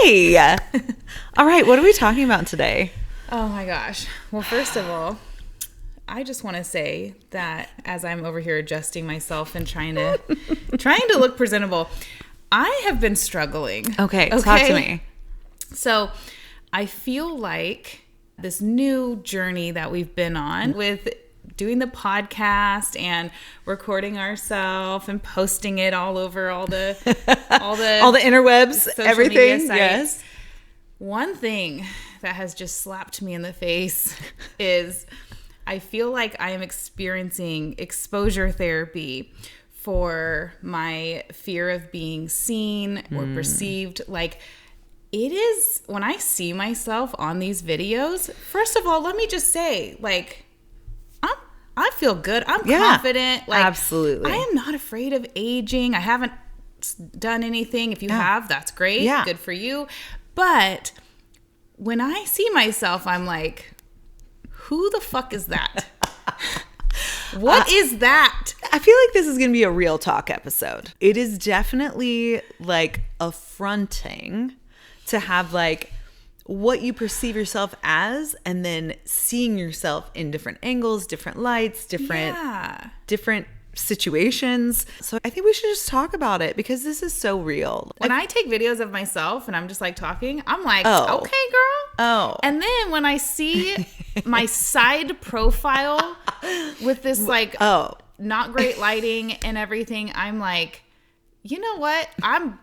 Hi. All right. What are we talking about today? Oh my gosh. Well, first of all, I just want to say that as I'm over here adjusting myself and trying to look presentable, I have been struggling. Okay. Talk to me. So I feel like this new journey that we've been on with doing the podcast and recording ourselves and posting it all over all the interwebs, everything. Yes. One thing that has just slapped me in the face is I feel like I am experiencing exposure therapy for my fear of being seen or perceived. Like, it is, when I see myself on these videos, first of all, let me just say, like, I feel good. I'm confident. Like, absolutely. I am not afraid of aging. I haven't done anything. If you have, that's great. Yeah. Good for you. But when I see myself, I'm like, who the fuck is that? What is that? I feel like this is going to be a real talk episode. It is definitely like affronting to have like what you perceive yourself as and then seeing yourself in different angles, different lights, different situations. So I think we should just talk about it because this is so real. When I take videos of myself and I'm just like talking, I'm like, okay, girl. Oh. And then when I see my side profile with this like not great lighting and everything, I'm like, you know what? I'm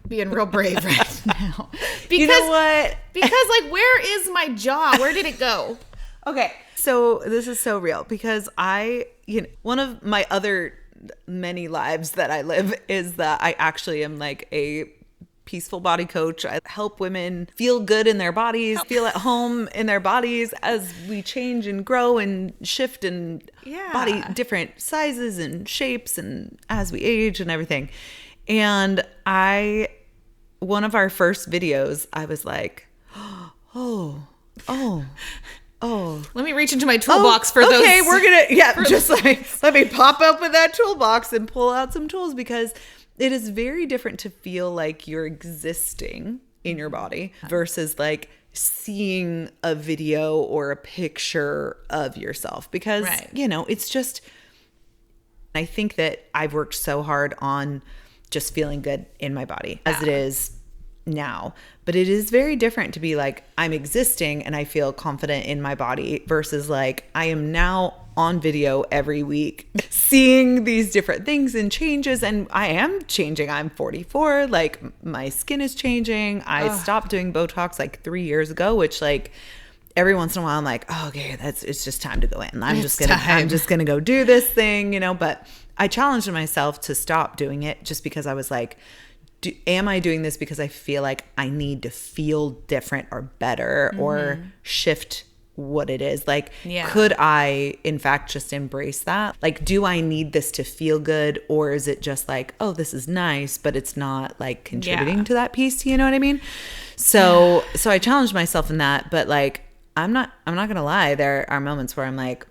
being real brave right now. Because, you know what? Because like, where is my jaw? Where did it go? Okay. So this is so real because one of my other many lives that I live is that I actually am like a peaceful body coach. I help women feel good in their bodies, feel at home in their bodies as we change and grow and shift and body different sizes and shapes and as we age and everything. And one of our first videos, I was like, oh. Let me reach into my toolbox for those. Okay, we're gonna just like let me pop up with that toolbox and pull out some tools because it is very different to feel like you're existing in your body versus like seeing a video or a picture of yourself because it's just, I think that I've worked so hard on just feeling good in my body as it is now. But it is very different to be like, I'm existing and I feel confident in my body versus like, I am now on video every week seeing these different things and changes. And I am changing. I'm 44. Like my skin is changing. I stopped doing Botox like 3 years ago, which like every once in a while I'm like, oh, okay, it's just time to go in. I'm just gonna go do this thing, but I challenged myself to stop doing it just because I was like, am I doing this because I feel like I need to feel different or better or shift what it is? Like, could I, in fact, just embrace that? Like, do I need this to feel good? Or is it just like, oh, this is nice, but it's not like contributing to that piece? You know what I mean? So I challenged myself in that, but like, I'm not going to lie. There are moments where I'm like,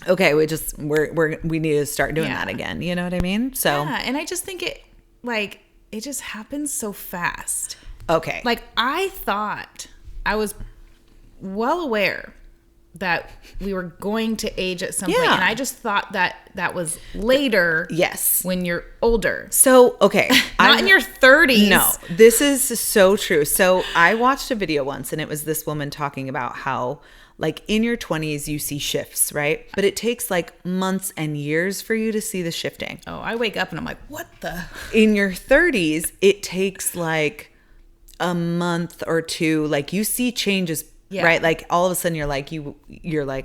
okay, we need to start doing that again. You know what I mean? So, and I just think it just happens so fast. Okay. Like, I thought I was well aware that we were going to age at some point. And I just thought that was later. Yes. When you're older. So, okay. Not in your 30s. No, this is so true. So I watched a video once and it was this woman talking about how like in your 20s, you see shifts, right? But it takes like months and years for you to see the shifting. Oh, I wake up and I'm like, what the? In your 30s, it takes like a month or two. Like you see changes, right? Like all of a sudden you're like,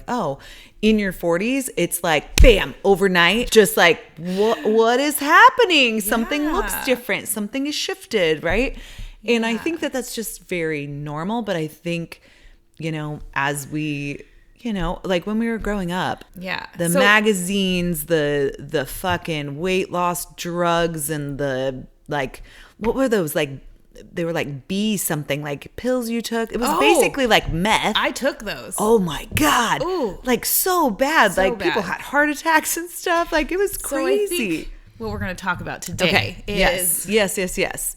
oh, in your 40s, it's like, bam, overnight, just like, what is happening? Something looks different. Something is shifted, right? And I think that that's just very normal. But I think, as we, like when we were growing up, the magazines, the fucking weight loss drugs and the like, what were those? Like, they were like B something, like pills you took. It was basically like meth. I took those. Oh my God. Ooh. Like so bad. So like bad. People had heart attacks and stuff. Like it was crazy. So I think what we're going to talk about today is... Yes.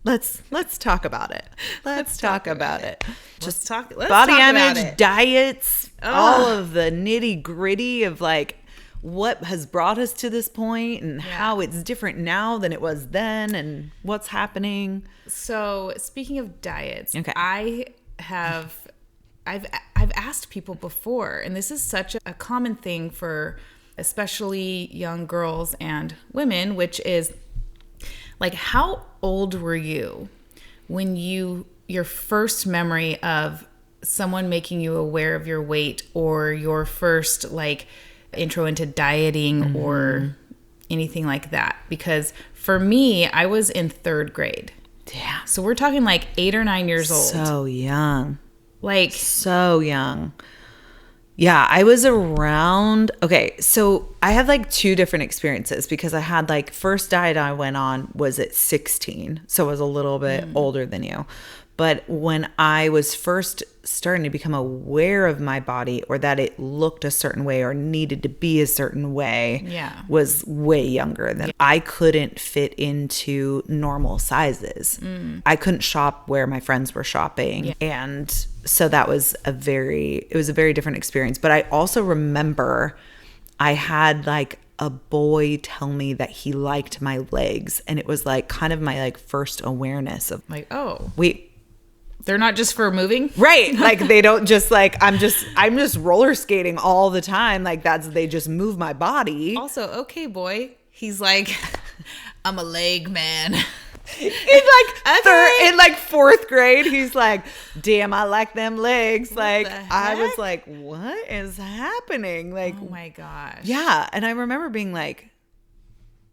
Let's talk about it. Let's talk about it. Let's Body talk about image, it. diets, all of the nitty gritty of like what has brought us to this point and how it's different now than it was then and what's happening. So speaking of diets, Okay. I've asked people before, and this is such a common thing for especially young girls and women, which is like, how old were you when your first memory of someone making you aware of your weight, or your first like intro into dieting or anything like that? Because for me, I was in 3rd grade. Yeah. So we're talking like 8 or 9 years old. So young. Like, So young. Yeah, I was around. Okay, so I have like 2 different experiences, because I had like first diet I went on was at 16. So I was a little bit older than you. But when I was first starting to become aware of my body, or that it looked a certain way or needed to be a certain way, was way younger than I couldn't fit into normal sizes. I couldn't shop where my friends were shopping. And so that was a very different experience. But I also remember I had like a boy tell me that he liked my legs, and it was like kind of my like first awareness of like, oh, wait, they're not just for moving, right? Like they don't just like I'm just roller skating all the time. Like they just move my body. Also, okay, boy, he's like, I'm a leg man. In like 4th grade, he's like, damn, I like them legs. Like I was like, what is happening? Like, oh my gosh. Yeah. And I remember being like,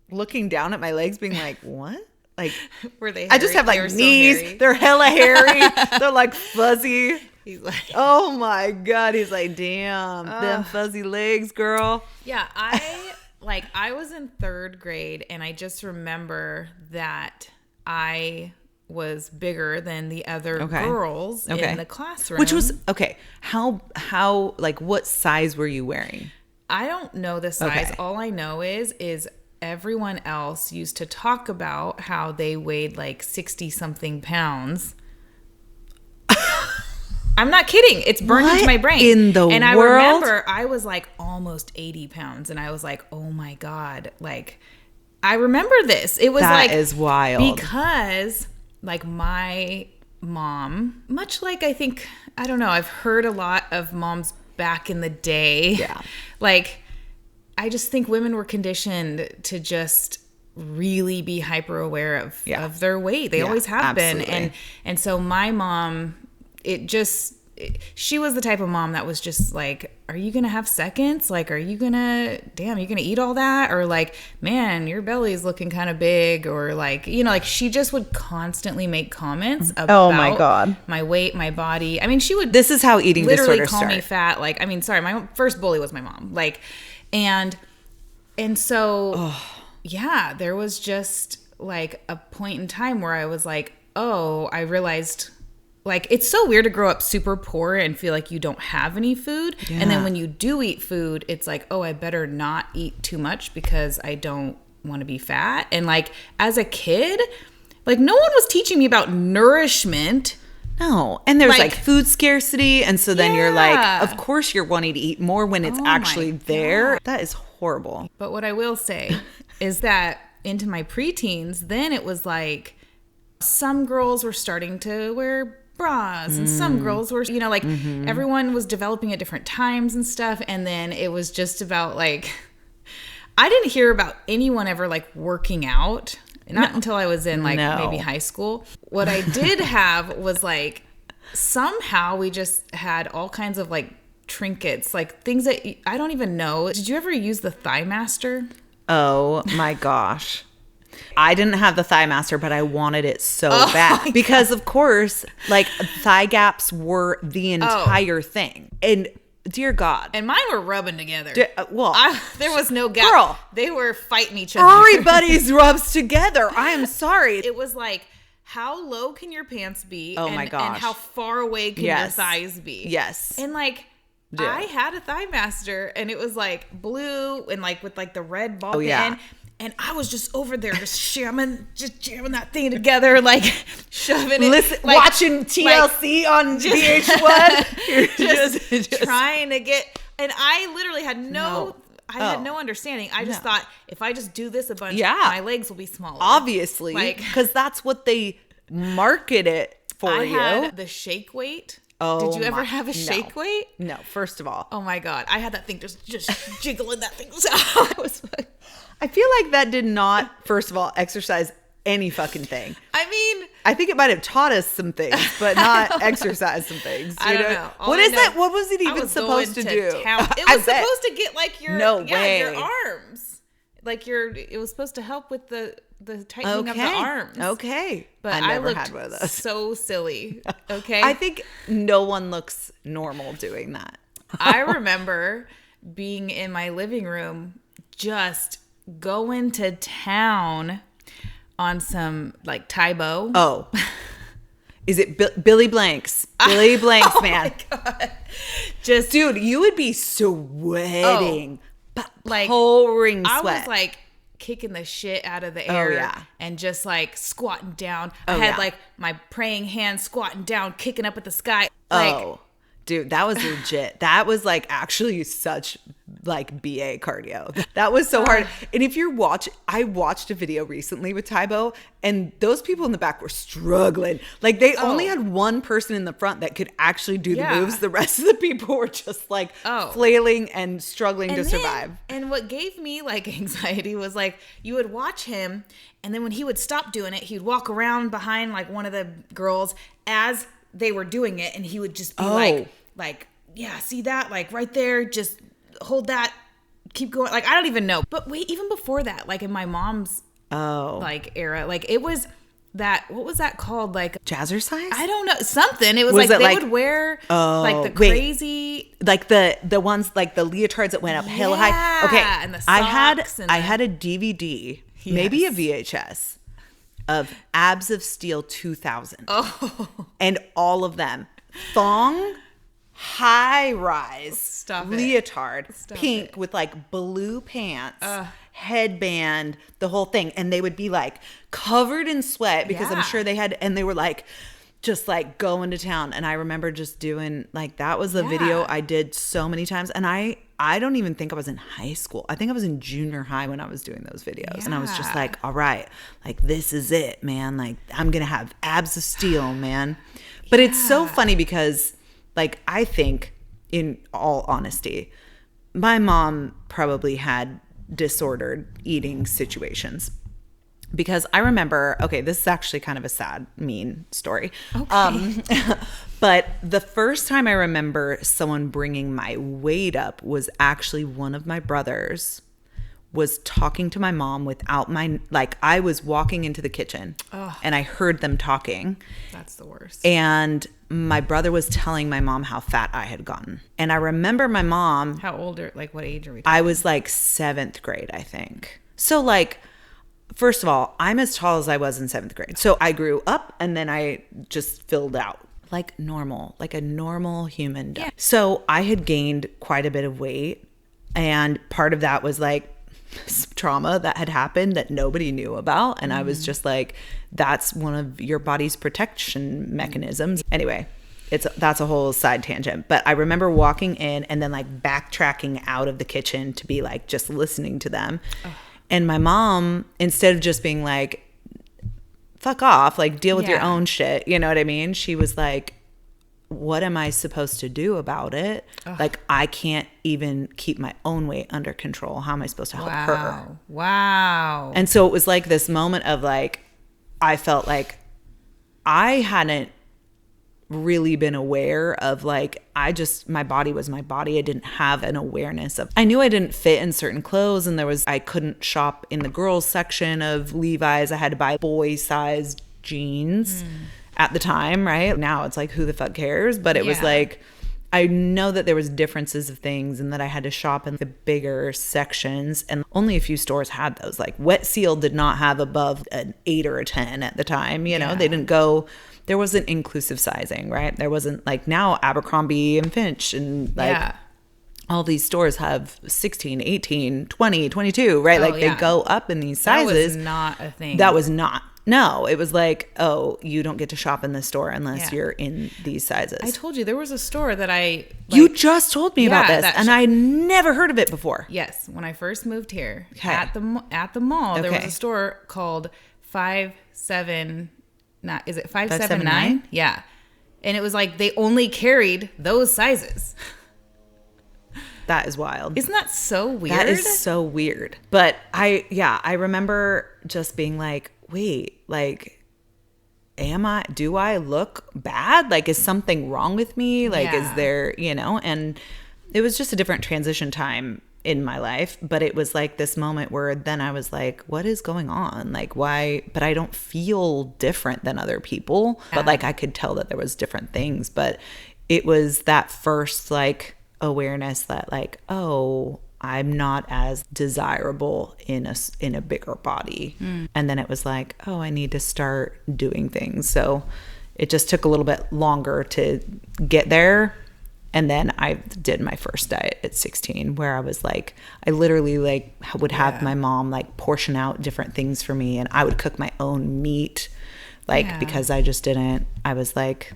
looking down at my legs, being like, what? Like, were they hairy? I just have like knees. So they're hella hairy. They're like fuzzy. He's like, oh my God. He's like, damn, them fuzzy legs, girl. Yeah. I was in 3rd grade, and I just remember that I was bigger than the other girls in the classroom. Which was, okay, how, like, what size were you wearing? I don't know the size. All I know is everyone else used to talk about how they weighed like 60 something pounds. I'm not kidding. It's burned into my brain. In the and I world? remember I was like almost 80 pounds, and I was like, oh my God. Like, I remember this. It was that is wild. Because like my mom, much like I think, I don't know, I've heard a lot of moms back in the day. Yeah. Like, I just think women were conditioned to just really be hyper aware of their weight. They always have been. And so my mom, she was the type of mom that was just like, are you going to have seconds? Like, are you going to eat all that? Or like, man, your belly's looking kind of big. Or like, you know, like she just would constantly make comments about my God, my weight, my body. I mean, this is how eating literally disorders call me fat. Like, I mean, sorry, my first bully was my mom. Like, and so, yeah, there was just like a point in time where I was like, oh, I realized, like, it's so weird to grow up super poor and feel like you don't have any food. Yeah. And then when you do eat food, it's like, oh, I better not eat too much because I don't want to be fat. And like, as a kid, like no one was teaching me about nourishment. No. And there's like food scarcity. And so then you're like, of course you're wanting to eat more when it's actually there. That is horrible. But what I will say is that into my preteens, then it was like some girls were starting to wear bras and some girls were, you know, like everyone was developing at different times and stuff. And then it was just about like, I didn't hear about anyone ever like working out. Not until I was in like maybe high school. What I did have was like, somehow we just had all kinds of like trinkets, like things that I don't even know. Did you ever use the Thigh Master? Oh my gosh. I didn't have the Thigh Master, but I wanted it so bad because of course, like thigh gaps were the entire thing. And dear God. And mine were rubbing together. There was no gap. Girl. They were fighting each other. Everybody's rubs together. I am sorry. It was like, how low can your pants be? Oh my gosh. And how far away can your thighs be? Yes. And like, I had a Thigh Master and it was like blue and like with like the red ball at the end. And I was just over there, just jamming that thing together, like shoving it, like, watching TLC on VH1. You're just trying to get. And I literally had no understanding. I just thought if I just do this a bunch, my legs will be smaller. Obviously, because that's what they market it for. I had the shake weight. Oh, did you ever have a shake weight? No. First of all, oh my God, I had that thing just jiggling that thing. I feel like that did not, first of all, exercise any fucking thing. I mean, I think it might have taught us some things, but not exercise some things. I don't know. What is that? What was it even supposed to do? It was supposed to get like your your arms. Like it was supposed to help with the tightening of the arms. Okay. But I never looked had one of those. So silly. Okay. I think no one looks normal doing that. I remember being in my living room just going to town on some like Tybo. Oh. Is it Billy Blanks? Billy Blanks, man. Oh my God. Dude, you would be sweating. Like pouring sweat. I was like kicking the shit out of the air and just like squatting down. I had like my praying hands squatting down, kicking up at the sky. Like, dude, that was legit. That was like actually such like BA cardio. That was so hard. And if you're I watched a video recently with Tybo, and those people in the back were struggling. Like they only had one person in the front that could actually do the moves. The rest of the people were just like flailing and struggling to survive. And what gave me like anxiety was like you would watch him, and then when he would stop doing it, he'd walk around behind like one of the girls as they were doing it, and he would just be like, yeah, see that? Like right there, just hold that, keep going. Like, I don't even know. But wait, even before that, like in my mom's like era, like it was that, what was that called? Like jazzercise? I don't know. Something. It was like they would wear like the crazy. Like the ones, like the leotards that went up hell high. Okay. And the socks I had a DVD, maybe a VHS, of Abs of Steel 2000. And all of them. Thong, high-rise leotard, pink with like blue pants, headband, the whole thing. And they would be like covered in sweat because I'm sure they had, and they were like just like going to town. And I remember just doing like, that was the video I did so many times. And I don't even think I was in high school. I think I was in junior high when I was doing those videos. And I was just like, all right, like this is it, man. Like I'm going to have abs of steel, man. But it's so funny because like, I think in all honesty, my mom probably had disordered eating situations. Because I remember, okay, this is actually kind of a sad, mean story. Okay. But the first time I remember someone bringing my weight up was actually one of my brothers was talking to my mom without my, like I was walking into the kitchen and I heard them talking. That's the worst. And my brother was telling my mom how fat I had gotten. And I remember my mom. How old like what age are we talking? I was like 7th grade, I think. So like, first of all, I'm as tall as I was in 7th grade. So I grew up and then I just filled out like normal, like a normal human does. Yeah. So I had gained quite a bit of weight. And part of that was like trauma that had happened that nobody knew about. And I was just like, that's one of your body's protection mechanisms. Anyway, that's a whole side tangent. But I remember walking in and then like backtracking out of the kitchen to be like just listening to them. And my mom, instead of just being like, fuck off, like deal with your own shit, you know what I mean? She was like, what am I supposed to do about it? Like, I can't even keep my own weight under control. How am I supposed to help her? Wow. And so it was like this moment of like, I felt like I hadn't really been aware of like, my body was my body. I didn't have an awareness of, I knew I didn't fit in certain clothes and I couldn't shop in the girls section of Levi's. I had to buy boy sized jeans at the time, right? Now it's like, who the fuck cares? But it was like, I know that there was differences of things and that I had to shop in the bigger sections, and only a few stores had those. Like Wet Seal did not have above an 8 or a 10 at the time, you know? They didn't go, there wasn't inclusive sizing, right? There wasn't like now Abercrombie and Finch and like all these stores have 16, 18, 20, 22, right? Oh, like yeah. they go up in these That sizes. was not a thing. That was not. No, it was like, oh, you don't get to shop in this store unless Yeah. you're in these sizes. I told you there was a store that You just told me about Yeah, this, that and I never heard of it before. Yes, when I first moved here, Okay. at the mall, there was Okay. a store called 579. Is it 579? 579? Yeah, and it was like they only carried those sizes. That is wild. Isn't that so weird? That is so weird. But I remember just being like, wait, like, do I look bad? Like, is something wrong with me? Like, is Yeah. there, and it was just a different transition time in my life. But it was like this moment where then I was like, what is going on? Like, why? But I don't feel different than other people. But like, I could tell that there was different things. But it was that first awareness that like, oh, I'm not as desirable in a bigger body. And then it was like, oh, I need to start doing things. So it just took a little bit longer to get there. And then I did my first diet at 16 where I was like, I literally like would have my mom like portion out different things for me, and I would cook my own meat because I was like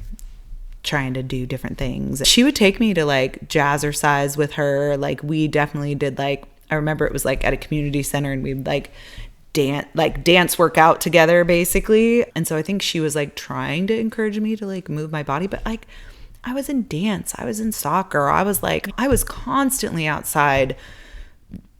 trying to do different things. She would take me to like jazzercise with her. Like we definitely did I remember it was like at a community center and we'd like dance workout together basically. And so I think she was like trying to encourage me to like move my body, but like I was in dance, I was in soccer, I was constantly outside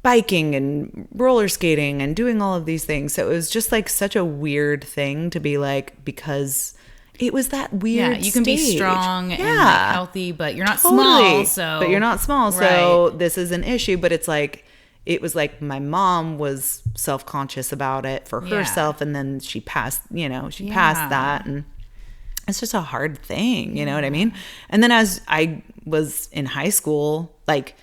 biking and roller skating and doing all of these things. So it was just like such a weird thing to be like, because it was that weird you can be stage. strong and like healthy, but you're not Totally. small. But you're not small, Right. so this is an issue. But it's like, it was like my mom was self-conscious about it for herself, and then she passed that, and it's just a hard thing, you know what I mean? And then as I was in high school, like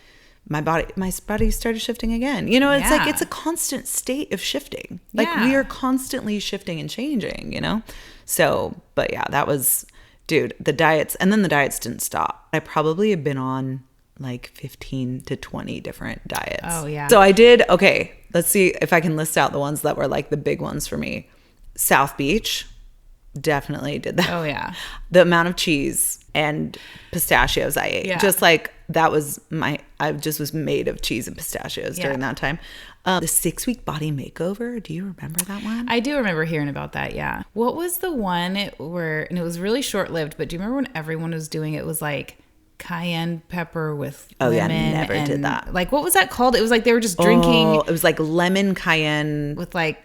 my body started shifting again. It's like it's a constant state of shifting. Like we are constantly shifting and changing, So, but yeah, that was, dude, the diets didn't stop. I probably have been on like 15 to 20 different diets. Oh, yeah. So I did, okay, let's see if I can list out the ones that were like the big ones for me. South Beach, definitely did that. Oh, yeah. The amount of cheese and pistachios I ate. Yeah. Just like that was I just was made of cheese and pistachios during that time. The 6-week body makeover. Do you remember that one? I do remember hearing about that, yeah. What was the one where, and it was really short-lived, but do you remember when everyone was doing it? It was like cayenne pepper with lemon. Never did that. Like, what was that called? It was like they were just drinking. Oh, it was like lemon cayenne. With like,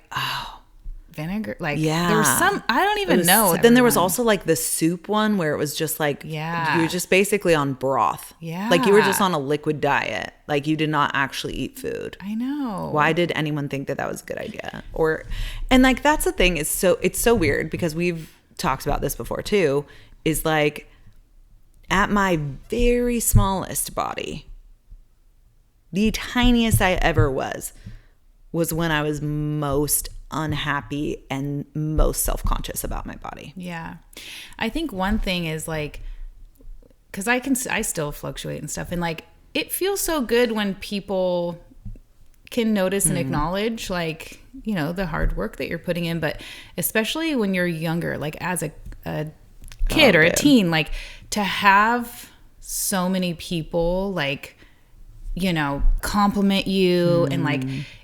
vinegar. Like, Yeah. there was some, I don't even know. Then there was also like the soup one where it was just like, you were just basically on broth. Yeah. Like you were just on a liquid diet. Like you did not actually eat food. I know. Why did anyone think that was a good idea? And like, that's the thing, it's so weird because we've talked about this before too, is like at my very smallest body, the tiniest I ever was when I was most unhappy and most self-conscious about my body. Yeah. I think one thing is like, because I still fluctuate and stuff, and like it feels so good when people can notice and acknowledge like, the hard work that you're putting in, but especially when you're younger, like as a kid or a teen, like to have so many people like, compliment you and like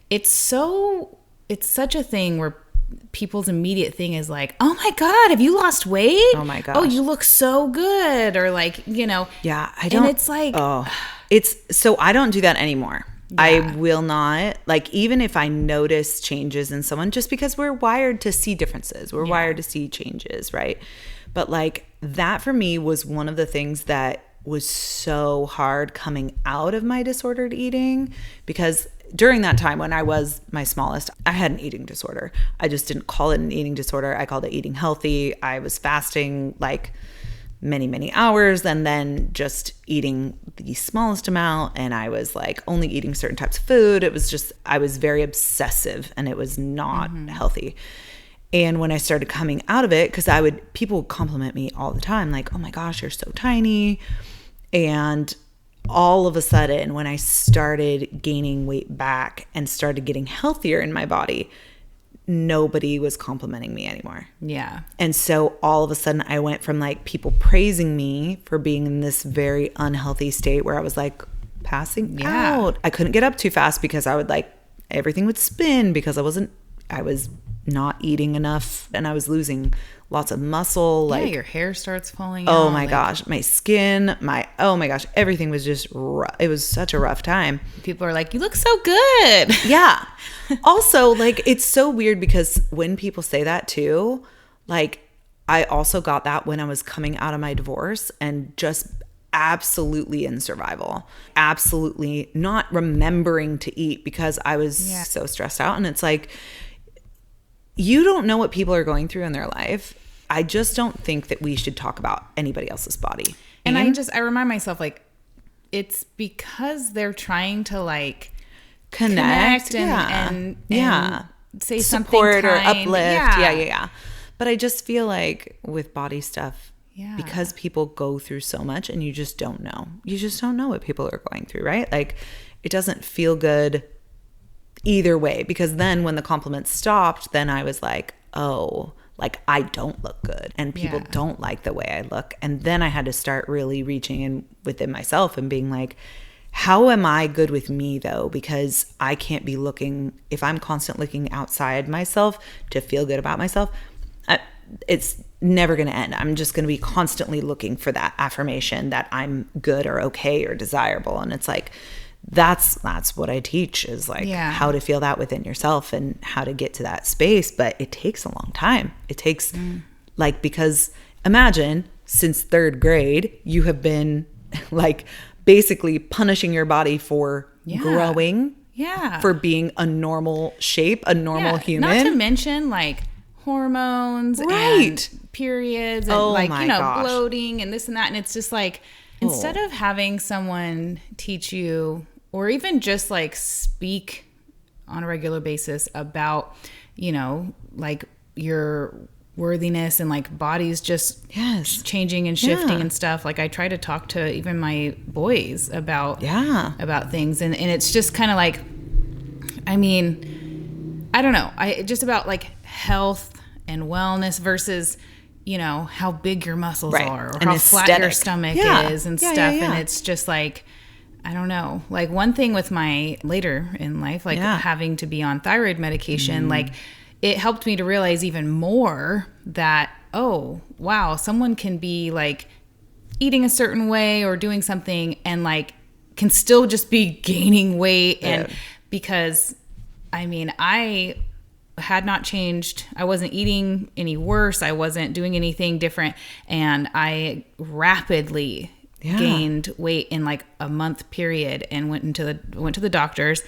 it's such a thing where people's immediate thing is like, oh my God, have you lost weight? Oh my gosh. Oh, you look so good. Or like, Yeah, I don't. And it's like, so I don't do that anymore. Yeah. I will not, like, even if I notice changes in someone, just because we're wired to see differences, we're wired to see changes, right? But like that for me was one of the things that was so hard coming out of my disordered eating, because during that time when I was my smallest, I had an eating disorder. I just didn't call it an eating disorder. I called it eating healthy. I was fasting like many, many hours and then just eating the smallest amount. And I was like only eating certain types of food. It was just, I was very obsessive and it was not healthy. And when I started coming out of it, because people would compliment me all the time, like, oh my gosh, you're so tiny. And all of a sudden, when I started gaining weight back and started getting healthier in my body, nobody was complimenting me anymore. Yeah. And so all of a sudden I went from like people praising me for being in this very unhealthy state where I was like passing out. I couldn't get up too fast because I would like, everything would spin because I was not eating enough and I was losing lots of muscle. Like your hair starts falling out. Oh my like, gosh, my skin, oh my gosh, everything was just rough. It was such a rough time. People are like, you look so good. Yeah. Also, like, it's so weird because when people say that too, like, I also got that when I was coming out of my divorce and just absolutely in survival, absolutely not remembering to eat because I was so stressed out. And it's like, you don't know what people are going through in their life. I just don't think that we should talk about anybody else's body. And I remind myself, like, it's because they're trying to like connect and say support something kind. Or uplift. Yeah. But I just feel like with body stuff, because people go through so much and you just don't know. You just don't know what people are going through, right? Like, it doesn't feel good either way, because then when the compliments stopped, then I was like, oh, like I don't look good and people don't like the way I look. And then I had to start really reaching in within myself and being like, how am I good with me though? Because I can't be looking, if I'm constantly looking outside myself to feel good about myself, it's never going to end. I'm just going to be constantly looking for that affirmation that I'm good or okay or desirable. And it's like, that's what I teach is like how to feel that within yourself and how to get to that space. But it takes a long time. It takes like, because imagine since 3rd grade, you have been like basically punishing your body for growing, for being a normal shape, a normal human. Not to mention like hormones and periods and bloating and this and that. And it's just like, instead of having someone teach you or even just like speak on a regular basis about, like your worthiness and like bodies just changing and shifting and stuff. Like I try to talk to even my boys about things. And it's just kind of like, I mean, I don't know. Just about like health and wellness versus, how big your muscles are or how flat your stomach is and stuff. And it's just like, I don't know. Like one thing with my later in life, like having to be on thyroid medication, like it helped me to realize even more that, oh, wow, someone can be like eating a certain way or doing something and like can still just be gaining weight. And because, I mean, I had not changed. I wasn't eating any worse. I wasn't doing anything different. And I rapidly gained weight in like a month period and went to the doctors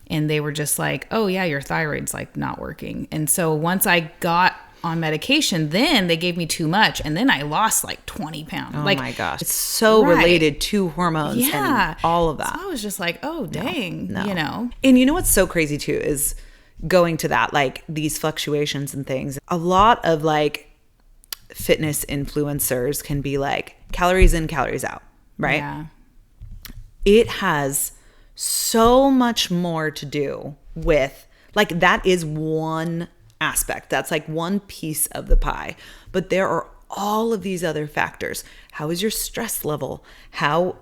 and they were just like, oh yeah, your thyroid's like not working. And so once I got on medication, then they gave me too much and then I lost like 20 pounds. Oh like, my gosh. It's so related to hormones and all of that. So I was just like, oh dang, And you know what's so crazy too is going to that, like these fluctuations and things. A lot of like fitness influencers can be like calories in, calories out, right? Yeah. It has so much more to do with like, that is one aspect. That's like one piece of the pie, but there are all of these other factors. How is your stress level? How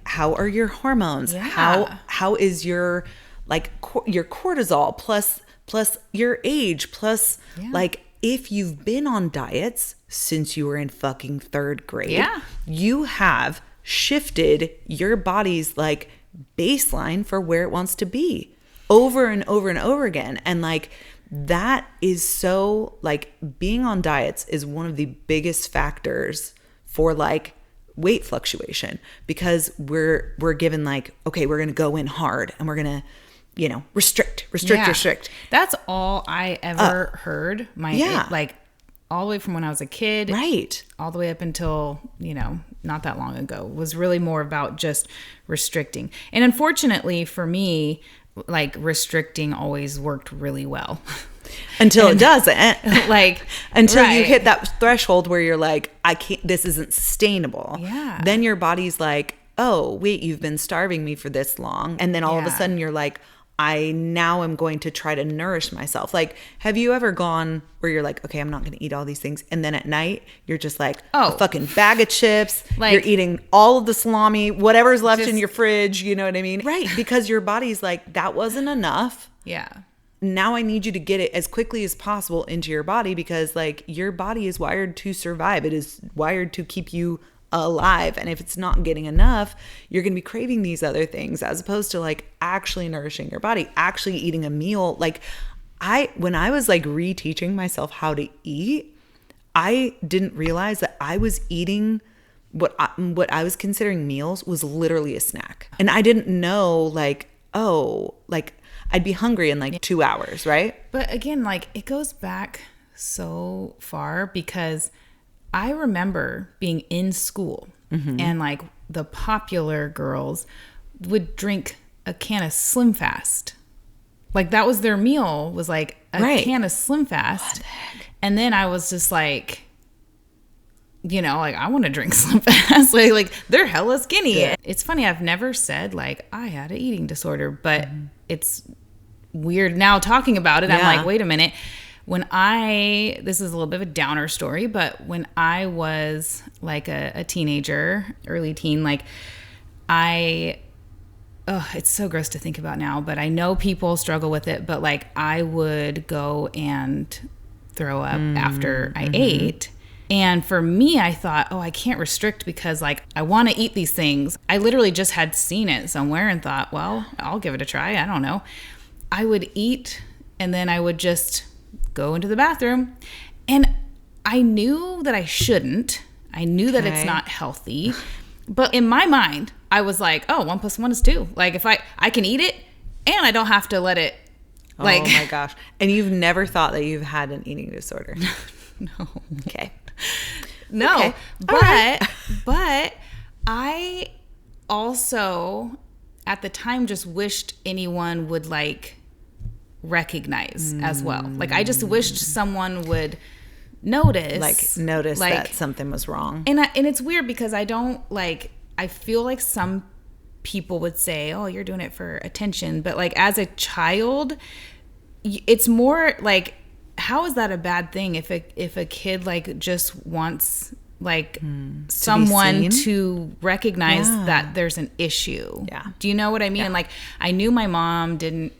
are your hormones? How is your like your cortisol plus your age plus like if you've been on diets since you were in fucking 3rd grade, you have shifted your body's like baseline for where it wants to be over and over and over again. And like that is so like being on diets is one of the biggest factors for like weight fluctuation because we're given like, okay, we're going to go in hard and we're going to, restrict. That's all I ever heard. Like all the way from when I was a kid, right? All the way up until, not that long ago was really more about just restricting. And unfortunately for me, like restricting always worked really well. Until it doesn't. Like until you hit that threshold where you're like, I can't, this isn't sustainable. Yeah. Then your body's like, oh, wait, you've been starving me for this long. And then all of a sudden you're like, I now am going to try to nourish myself. Like, have you ever gone where you're like, okay, I'm not going to eat all these things. And then at night, you're just like, a fucking bag of chips. Like, you're eating all of the salami, whatever's left in your fridge. You know what I mean? Right. Because your body's like, that wasn't enough. Yeah. Now I need you to get it as quickly as possible into your body, because like your body is wired to survive. It is wired to keep you alive. And if it's not getting enough, you're going to be craving these other things, as opposed to like actually nourishing your body, actually eating a meal. Like when I was like reteaching myself how to eat, I didn't realize that I was eating what I was considering meals was literally a snack. And I didn't know like, oh, like I'd be hungry in like 2 hours, right? But again, like it goes back so far, because I remember being in school and like the popular girls would drink a can of SlimFast. Like that was their meal, was like a can of SlimFast. What the heck? And then I was just like, you know, like I want to drink SlimFast. like they're hella skinny. Yeah. It's funny. I've never said like I had an eating disorder, but it's weird now talking about it. Yeah. I'm like, wait a minute. This is a little bit of a downer story, but when I was like a teenager, early teen, like it's so gross to think about now, but I know people struggle with it, but like I would go and throw up after I ate. And for me, I thought, oh, I can't restrict because like I want to eat these things. I literally just had seen it somewhere and thought, well, I'll give it a try. I don't know. I would eat and then I would just go into the bathroom, and I knew that I shouldn't. I knew that it's not healthy, but in my mind, I was like, oh, 1 + 1 is 2. Like if I can eat it and I don't have to let it like. Oh my gosh. And you've never thought that you've had an eating disorder? No. Okay. No. Okay. But I also at the time just wished anyone would like recognize as well. Like I just wished someone would notice that something was wrong. And it's weird because I feel like some people would say, oh, you're doing it for attention, but like as a child, it's more like, how is that a bad thing if a kid like just wants like someone to recognize that there's an issue? Yeah. Do you know what I mean? And like I knew my mom didn't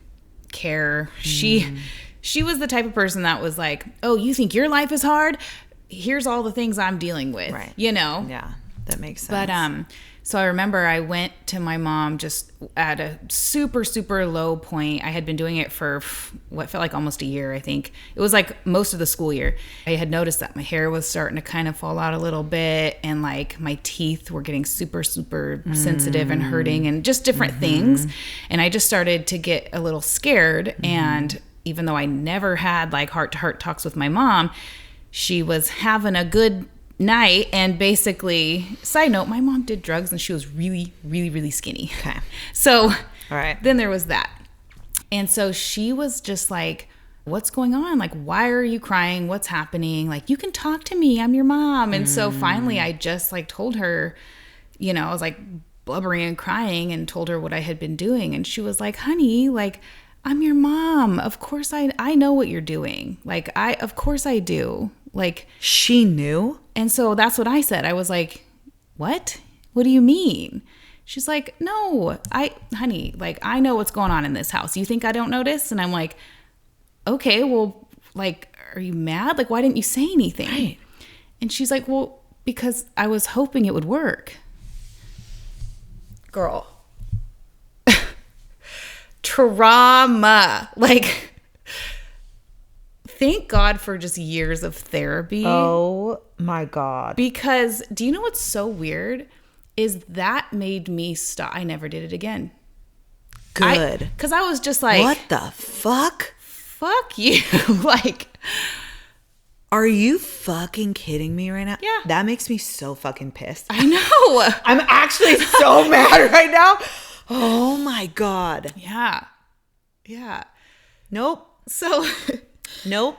care. She was the type of person that was like, oh, you think your life is hard? Here's all the things I'm dealing with. Right. You know? Yeah, that makes sense. But so I remember I went to my mom just at a super, super low point. I had been doing it for what felt like almost a year, I think. It was like most of the school year. I had noticed that my hair was starting to kind of fall out a little bit, and like my teeth were getting super, super sensitive and hurting, and just different things. And I just started to get a little scared. And even though I never had like heart-to-heart talks with my mom, she was having a good night. And basically, side note, my mom did drugs and she was really, really, really skinny. Okay. So all right. Then there was that. And so she was just like, what's going on? Like, why are you crying? What's happening? Like, you can talk to me. I'm your mom. And so finally I just like told her, you know, I was like blubbering and crying and told her what I had been doing. And she was like, honey, like, I'm your mom. Of course I know what you're doing. Like, of course I do. Like, she knew? And so that's what I said. I was like, what? What do you mean? She's like, no, honey, like, I know what's going on in this house. You think I don't notice? And I'm like, okay, well, like, are you mad? Like, why didn't you say anything? Right. And she's like, well, because I was hoping it would work. Girl. Trauma. Like, thank God for just years of therapy. Oh my God. Because do you know what's so weird is that made me stop. I never did it again. Good. Because I was just like, what the fuck? Fuck you. Like, are you fucking kidding me right now? Yeah. That makes me so fucking pissed. I know. I'm actually so mad right now. Oh my God. Yeah. Yeah. Nope. So nope.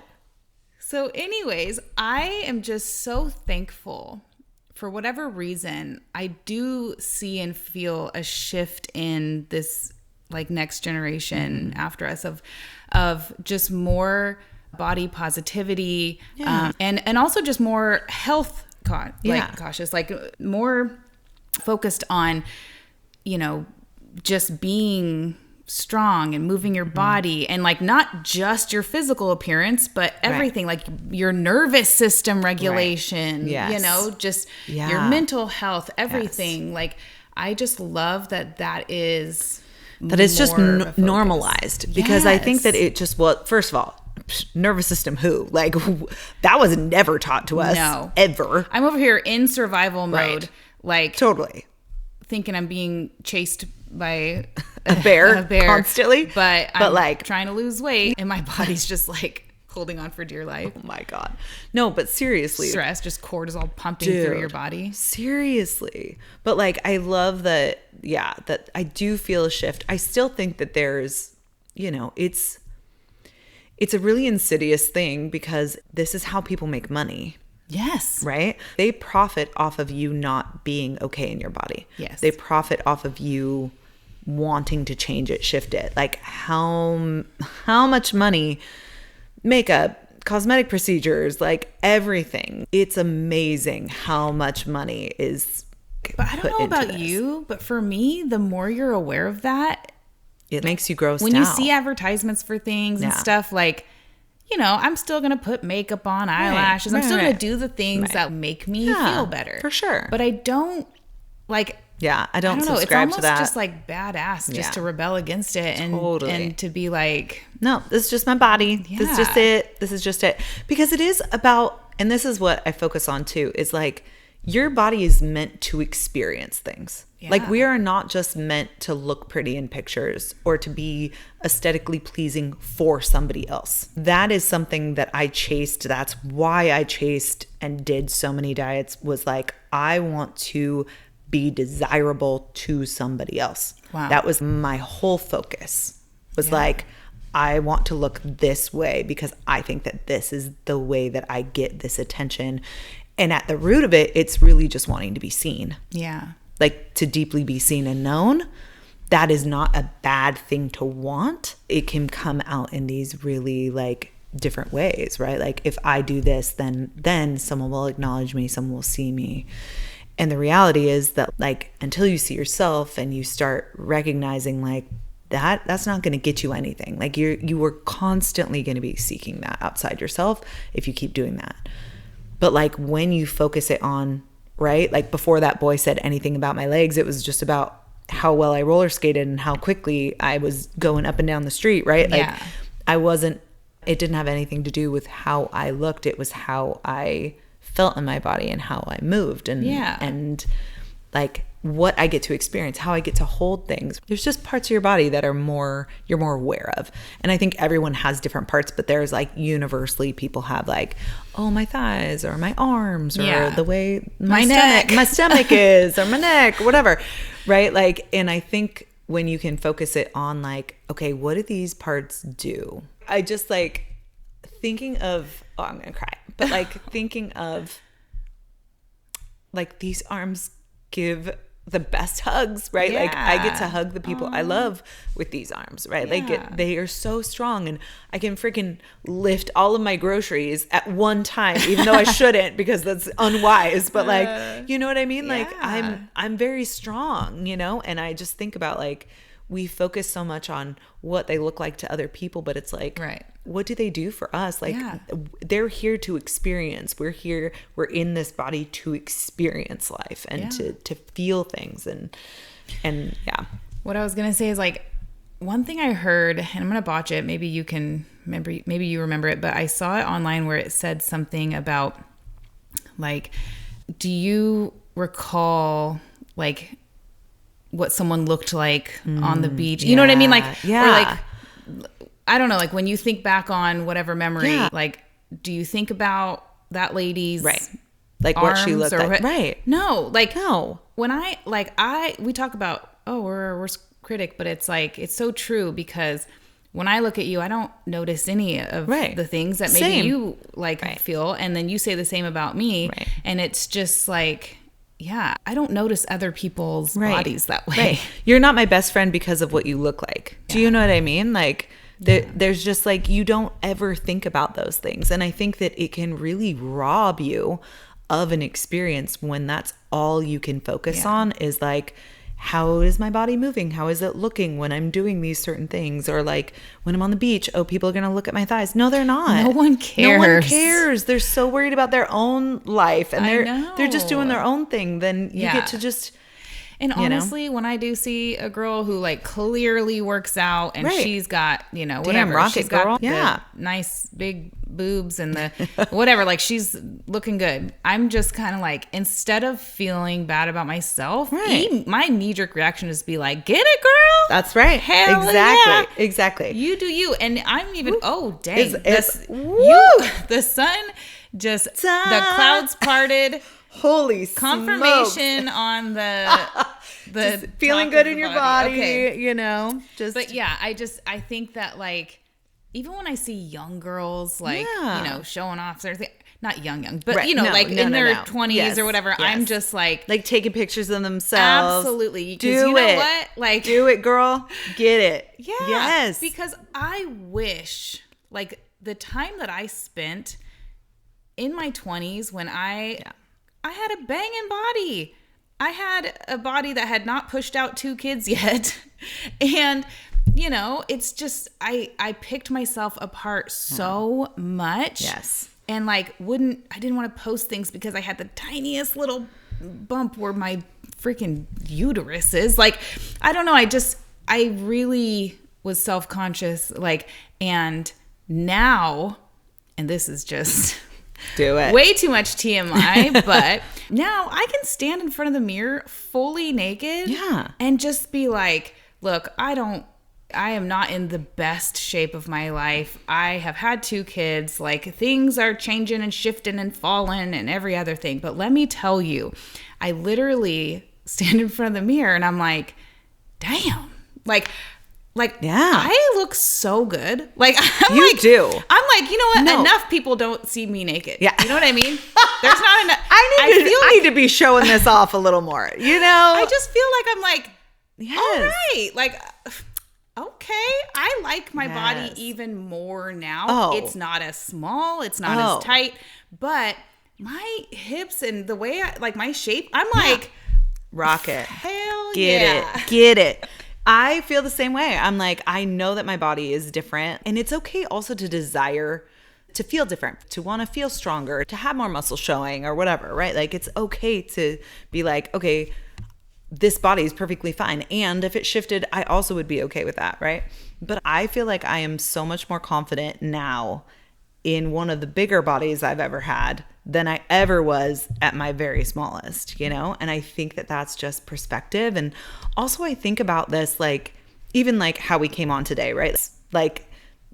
So anyways, I am just so thankful for whatever reason, I do see and feel a shift in this like next generation after us of just more body positivity, and also just more health cautious, like more focused on, you know, just being strong and moving your body, and like not just your physical appearance, but everything, like your nervous system regulation, you know, just your mental health, everything. Like I just love that is just normalized, because I think that it just, well, first of all, nervous system, like that was never taught to us ever. I'm over here in survival mode, like totally thinking I'm being chased by a bear constantly, but I'm like trying to lose weight and my body's just like holding on for dear life. Oh my God. No, but seriously, stress, just cortisol pumping through your body. Seriously. But like I love that that I do feel a shift. I still think that there's, you know, it's a really insidious thing, because this is how people make money. Yes. Right? They profit off of you not being okay in your body. Yes. They profit off of you wanting to change it, shift it. Like how much money, makeup, cosmetic procedures, like everything. It's amazing how much money is But I don't know about you, but for me, the more you're aware of that, it makes you gross when you see advertisements for things and stuff, like, you know, I'm still going to put makeup on, eyelashes. I'm still going to do the things that make me feel better. For sure. But I don't like... Yeah, I don't know. subscribe it's to that. almost just like badass just to rebel against it and to be like... No, this is just my body. Yeah. This is just it. This is just it. Because it is about... And this is what I focus on too, is like... Your body is meant to experience things. Yeah. Like we are not just meant to look pretty in pictures or to be aesthetically pleasing for somebody else. That is something that I chased. That's why I chased and did so many diets, was like, I want to be desirable to somebody else. Wow. That was my whole focus, was like, I want to look this way because I think that this is the way that I get this attention. And at the root of it, it's really just wanting to be seen. Yeah. Like to deeply be seen and known. That is not a bad thing to want. It can come out in these really like different ways, right? Like if I do this, then someone will acknowledge me, someone will see me. And the reality is that like until you see yourself and you start recognizing like that's not going to get you anything. Like you are constantly going to be seeking that outside yourself if you keep doing that. But like when you focus it on, right? Like before that boy said anything about my legs, it was just about how well I roller skated and how quickly I was going up and down the street, right? Like it didn't have anything to do with how I looked. It was how I felt in my body and how I moved and like what I get to experience, how I get to hold things. There's just parts of your body that are you're more aware of. And I think everyone has different parts, but there's like universally people have like, oh, my thighs or my arms or the way my stomach is or my neck, whatever. Right? Like, and I think when you can focus it on like, okay, what do these parts do? I just like thinking of, oh, I'm going to cry, but like thinking of like these arms give the best hugs, right? Yeah. Like I get to hug the people I love with these arms, right? Like they are so strong, and I can freaking lift all of my groceries at one time, even though I shouldn't because that's unwise. But like, you know what I mean? Like I'm very strong, you know? And I just think about like, we focus so much on what they look like to other people, but it's like, what do they do for us? Like they're here to experience. We're in this body to experience life and to feel things and What I was going to say is like, one thing I heard, and I'm going to botch it. Maybe you can remember, maybe you remember it, but I saw it online where it said something about like, do you recall like what someone looked like on the beach? You know what I mean? Like, or like, I don't know, like when you think back on whatever memory, like, do you think about that lady's like what she looked like? No, like when we talk about, oh, we're our worst critic, but it's like, it's so true because when I look at you, I don't notice any of the things that maybe you like feel. And then you say the same about me. And it's just like, yeah, I don't notice other people's bodies that way. Right. You're not my best friend because of what you look like. Do you know what I mean? Like, there's just like, you don't ever think about those things. And I think that it can really rob you of an experience when that's all you can focus on is like, how is my body moving? How is it looking when I'm doing these certain things? Or like when I'm on the beach, oh, people are going to look at my thighs. No, they're not. No one cares. No one cares. They're so worried about their own life and they're just doing their own thing. Then you get to just... And honestly, when I do see a girl who like clearly works out and she's got, you know, whatever. Damn, rocket she's got girl. the nice big boobs and the whatever, like she's looking good. I'm just kind of like, instead of feeling bad about myself, my knee-jerk reaction is to be like, get it, girl. That's right. Hell exactly. Yeah. Exactly. You do you. And I'm even, dang. The sun just, the clouds parted. Holy confirmation smokes. On the just feeling good in your body, you know. But yeah, I think that like, even when I see young girls like you know, showing off their thing, not young, but you know, like in their 20s or whatever, I'm just like taking pictures of themselves. Absolutely. Do you know it. What? Like, do it, girl. Get it. Yeah. Yes. Because I wish like the time that I spent in my 20s when I had a banging body. I had a body that had not pushed out 2 kids yet. And, you know, it's just, I picked myself apart so much. Yes. And like, I didn't want to post things because I had the tiniest little bump where my freaking uterus is. Like, I don't know. I really was self-conscious. Like, and now, and this is just... Do it. Way too much TMI, but now I can stand in front of the mirror fully naked and just be like, look, I am not in the best shape of my life. I have had 2 kids. Like, things are changing and shifting and falling and every other thing. But let me tell you, I literally stand in front of the mirror and I'm like, damn, like, I look so good. Like, you do. I'm like, you know what? No. Enough people don't see me naked. Yeah. You know what I mean? There's not enough. I need to be showing this off a little more, you know? I just feel like I'm like, all right. Like, okay. I like my body even more now. Oh. It's not as small. It's not as tight. But my hips and the way I, like my shape, I'm like. Rocket. Hell Get it. I feel the same way. I'm like, I know that my body is different. And it's okay also to desire to feel different, to want to feel stronger, to have more muscle showing or whatever, right? Like, it's okay to be like, okay, this body is perfectly fine. And if it shifted, I also would be okay with that, right? But I feel like I am so much more confident now in one of the bigger bodies I've ever had than I ever was at my very smallest, you know? And I think that that's just perspective. And also I think about this, like, even like how we came on today, right? Like,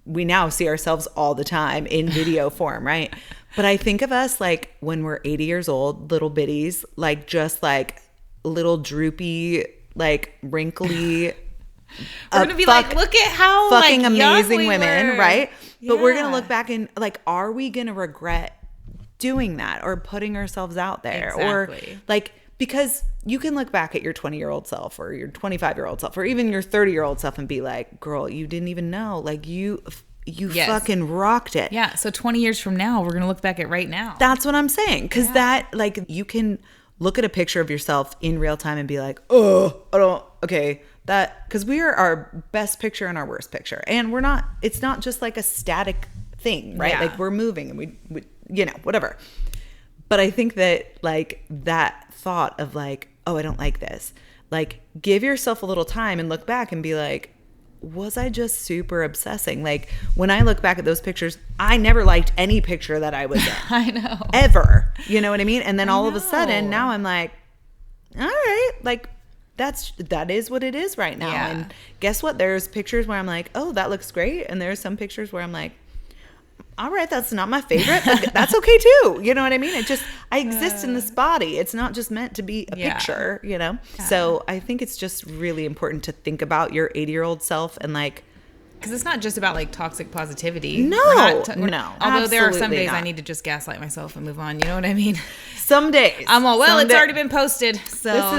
we now see ourselves all the time in video form, right? But I think of us like when we're 80 years old, little bitties, like just like little droopy, like wrinkly. We're gonna be like, look at how fucking like, amazing we women, were. right? Yeah. But we're gonna look back and like, are we gonna regret doing that or putting ourselves out there? Exactly. Or like, because you can look back at your 20-year-old self or your 25-year-old self or even your 30-year-old self and be like, girl, you didn't even know. Like, you fucking rocked it. Yeah. So 20 years from now, we're going to look back at right now. That's what I'm saying. Because that, like, you can look at a picture of yourself in real time and be like, oh, I don't, okay. That, because we are our best picture and our worst picture. And we're not, it's not just like a static thing, right? Yeah. Like, we're moving and we, you know, whatever. But I think that, like, that thought of like, oh, I don't like this. Like, give yourself a little time and look back and be like, was I just super obsessing? Like, when I look back at those pictures, I never liked any picture that I was in. I know. Ever. You know what I mean? And then all of a sudden, now I'm like, all right, like, that is what it is right now. Yeah. And guess what? There's pictures where I'm like, oh, that looks great. And there's some pictures where I'm like, all right, that's not my favorite, but that's okay too. You know what I mean? It just, I exist in this body. It's not just meant to be a picture, you know? Yeah. So I think it's just really important to think about your 80-year-old self and like, Because it's not just about like toxic positivity. No, no. Although there are some absolutely days not. I need to just gaslight myself and move on. You know what I mean? Some days. I'm all, well, Some it's day- already been posted. So,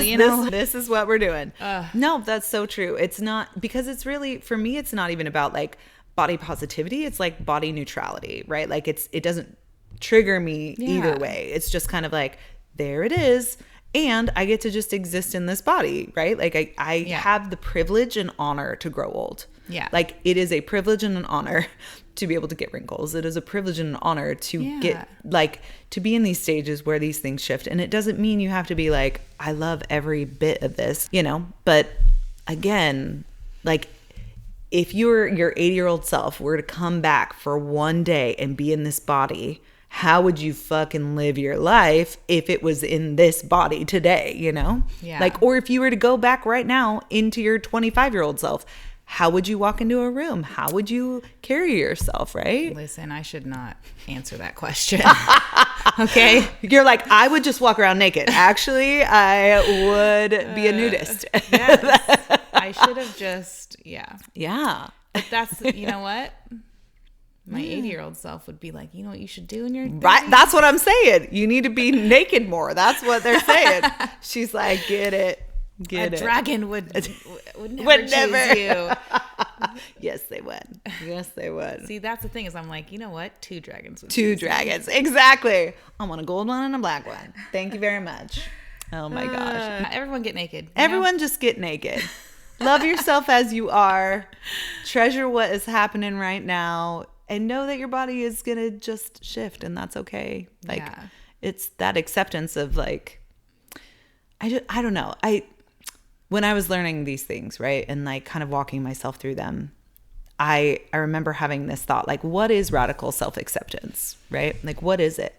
this is what we're doing. No, that's so true. It's not, because it's really, for me, it's not even about like body positivity. It's like body neutrality, right? Like it doesn't trigger me either way. It's just kind of like, there it is. And I get to just exist in this body, right? Like I have the privilege and honor to grow old. Yeah. Like it is a privilege and an honor to be able to get wrinkles. It is a privilege and an honor to get like to be in these stages where these things shift. And it doesn't mean you have to be like, I love every bit of this, you know? But again, like if your 80-year-old self were to come back for one day and be in this body, how would you fucking live your life if it was in this body today, you know? Yeah. Like, or if you were to go back right now into your 25-year-old self, how would you walk into a room? How would you carry yourself, right? Listen, I should not answer that question. Okay? You're like, I would just walk around naked. Actually, I would be a nudist. Yes. I should have just, Yeah. But that's, you know what? My 80-year-old self would be like, you know what you should do in your 30s? Right. That's what I'm saying. You need to be naked more. That's what they're saying. She's like, get it. A dragon would never choose you. Yes, they would. Yes, they would. See, that's the thing is I'm like, you know what? Two dragons would Two choose me. dragons. Exactly. I want a gold one and a black one. Thank you very much. Oh my gosh. Everyone get naked. you Everyone know? just get naked. Love yourself as you are. Treasure what is happening right now. And know that your body is going to just shift, and that's okay. Like, it's that acceptance of like, I don't know. When I was learning these things, right, and like kind of walking myself through them, I remember having this thought, like, what is radical self-acceptance, right? Like, what is it?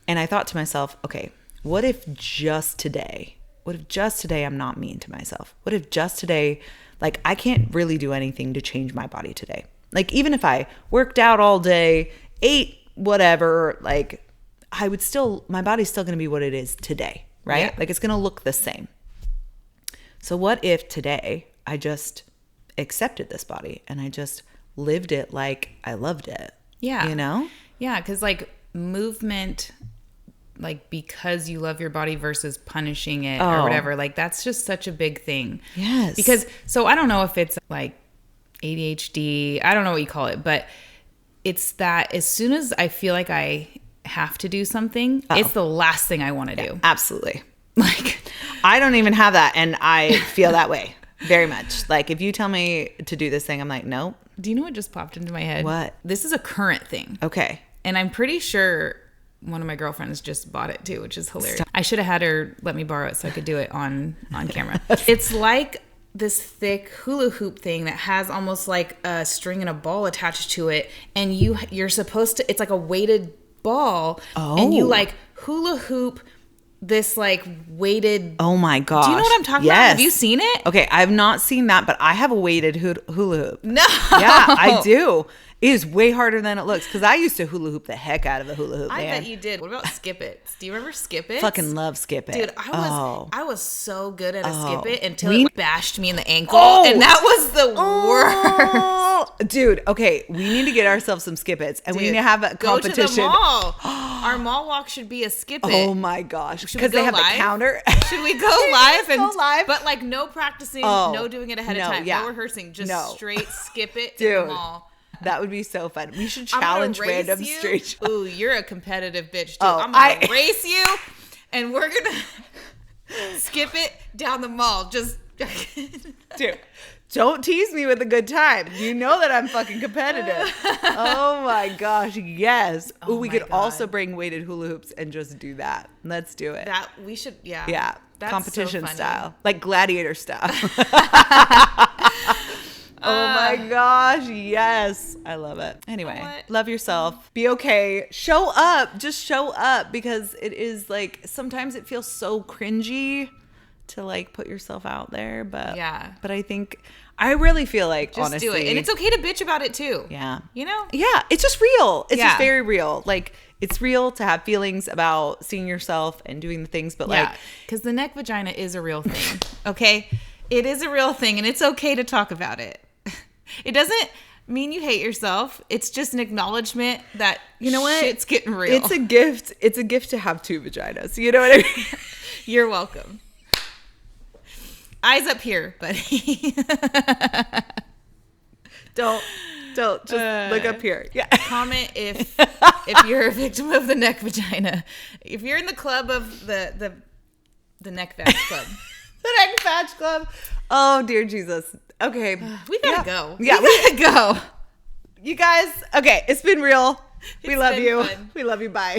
And I thought to myself, okay, what if just today I'm not mean to myself? What if just today, like, I can't really do anything to change my body today? Like, even if I worked out all day, ate whatever, like, my body's still going to be what it is today, right? Yeah. Like, it's going to look the same. So what if today I just accepted this body and I just lived it like I loved it? Yeah. You know? Yeah, because like movement, like because you love your body versus punishing it or whatever, like that's just such a big thing. Yes. Because, so I don't know if it's like ADHD, I don't know what you call it, but it's that as soon as I feel like I have to do something, it's the last thing I want to do. Absolutely. Like, I don't even have that, and I feel that way very much. Like, if you tell me to do this thing, I'm like, nope. do you know what just popped into my head? What? This is a current thing. Okay. And I'm pretty sure one of my girlfriends just bought it too, which is hilarious. I should have had her let me borrow it so I could do it on camera. It's like this thick hula hoop thing that has almost like a string and a ball attached to it. And you're supposed to, it's like a weighted ball. And you like hula hoop this like weighted. Oh my gosh. Do you know what I'm talking about? Have you seen it? Okay, I have not seen that, but I have a weighted hula hoop. No. Yeah, I do. It is way harder than it looks, because I used to hula hoop the heck out of a hula hoop. I man. bet you did. What about Skip It? Do you remember Skip It? Fucking love Skip It. Dude, I was so good at a Skip It until We- it bashed me in the ankle, and that was the worst. Dude, okay, we need to get ourselves some Skip Its, and we need to have a Go to competition. the mall. Our mall walk should be a Skip It. Oh my gosh, Should we because they go have live? the counter. Should we go live? Go live? But like no practicing, Oh, no doing it ahead of no, time, yeah. no rehearsing, just No. straight Skip It in Dude. the mall. That would be so fun. We should I'm gonna challenge race random you. street. Ooh, you're a competitive bitch too. Oh, I'm gonna race you, and we're gonna skip it down the mall. Just Dude, don't tease me with a good time. You know that I'm fucking competitive. Oh my gosh, yes. Ooh, we my could God. also bring weighted hula hoops and just do that. Let's do it. that we should. Yeah. Yeah, That's competition so funny. style, like gladiator style. Oh my gosh, yes. I love it. Anyway, what? love yourself. Be okay. Show up. Just show up, because it is like sometimes it feels so cringy to like put yourself out there, but Yeah. But I really feel like, Just honestly, do it, and it's okay to bitch about it too. Yeah. You know. Yeah, it's just real. It's Yeah. just very real. Like, it's real to have feelings about seeing yourself and doing the things, but like, Yeah, because the neck vagina is a real thing. Okay, it is a real thing, and it's okay to talk about it. It doesn't mean you hate yourself. It's just an acknowledgement that, you know what? Shit's getting real. It's a gift. It's a gift to have 2 vaginas. You know what I mean? You're welcome. Eyes up here, buddy. Don't just look up here. Yeah. Comment if you're a victim of the neck vagina. If you're in the club of the neck vag club. The neck vag club. Oh dear Jesus. Okay. We gotta go. Yeah, we gotta go. You guys, okay, it's been real. We love you. Fun. We love you. Bye.